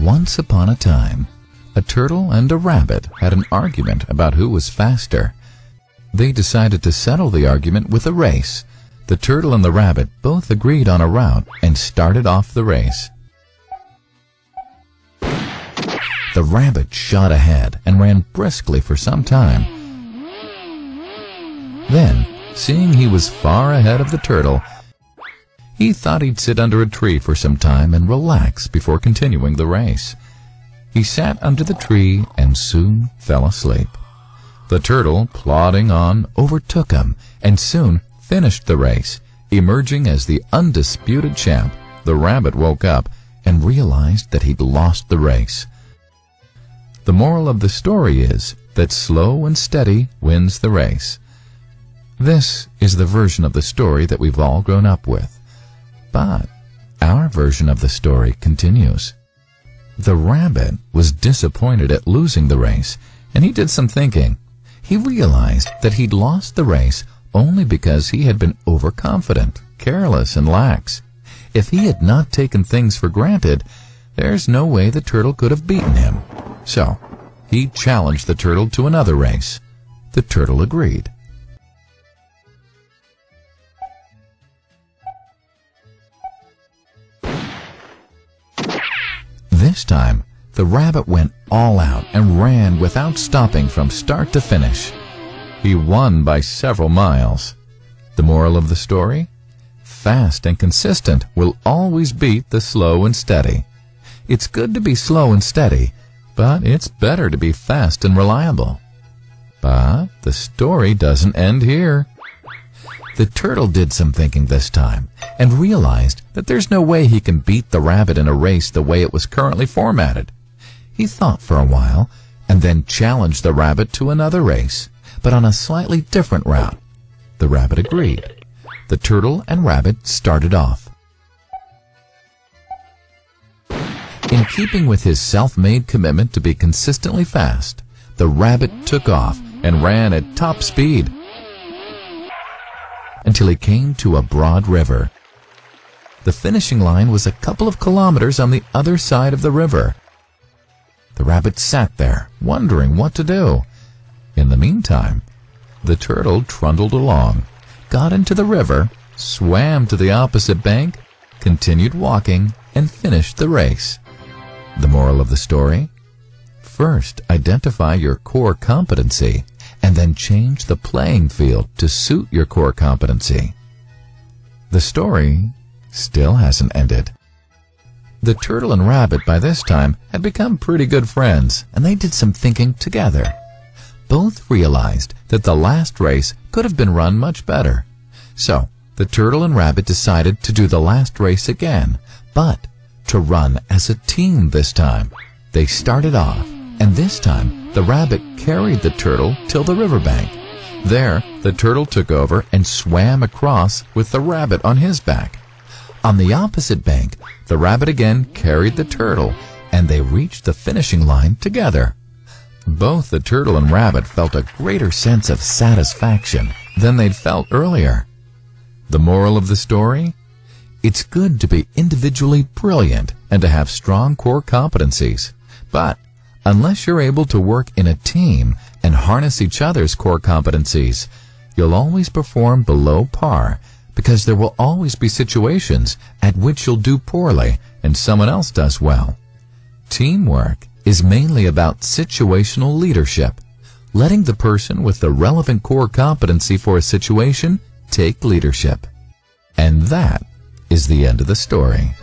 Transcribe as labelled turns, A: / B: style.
A: Once upon a time, a turtle and a rabbit had an argument about who was faster. They decided to settle the argument with a race. The turtle and the rabbit both agreed on a route and started off the race. The rabbit shot ahead and ran briskly for some time. Then, seeing he was far ahead of the turtle, he thought he'd sit under a tree for some time and relax before continuing the race. He sat under the tree and soon fell asleep. The turtle, plodding on, overtook him and soon finished the race. Emerging as the undisputed champ, the rabbit woke up and realized that he'd lost the race. The moral of the story is that slow and steady wins the race. This is the version of the story that we've all grown up with. But our version of the story continues. The rabbit was disappointed at losing the race, and he did some thinking. He realized that he'd lost the race only because he had been overconfident, careless, and lax. If he had not taken things for granted, there's no way the turtle could have beaten him. So, he challenged the turtle to another race. The turtle agreed. This time, the rabbit went all out and ran without stopping from start to finish. He won by several miles. The moral of the story? Fast and consistent will always beat the slow and steady. It's good to be slow and steady, but it's better to be fast and reliable. But the story doesn't end here. The turtle did some thinking this time and realized that there's no way he can beat the rabbit in a race the way it was currently formatted. He thought for a while and then challenged the rabbit to another race, but on a slightly different route. The rabbit agreed. The turtle and rabbit started off. In keeping with his self-made commitment to be consistently fast, the rabbit took off and ran at top speed until he came to a broad river. The finishing line was a couple of kilometers on the other side of the river. The rabbit sat there, wondering what to do. In the meantime, the turtle trundled along, got into the river, swam to the opposite bank, continued walking, and finished the race. The moral of the story? First, identify your core competency, and then change the playing field to suit your core competency. The story still hasn't ended. The turtle and rabbit by this time had become pretty good friends, and they did some thinking together. Both realized that the last race could have been run much better. So, the turtle and rabbit decided to do the last race again, but to run as a team this time. They started off, and this time the rabbit carried the turtle till the riverbank. There, the turtle took over and swam across with the rabbit on his back. On the opposite bank, the rabbit again carried the turtle, and they reached the finishing line together. Both the turtle and rabbit felt a greater sense of satisfaction than they'd felt earlier. The moral of the story? It's good to be individually brilliant and to have strong core competencies, but unless you're able to work in a team and harness each other's core competencies, you'll always perform below par, because there will always be situations at which you'll do poorly and someone else does well. Teamwork is mainly about situational leadership, letting the person with the relevant core competency for a situation take leadership. And that is the end of the story.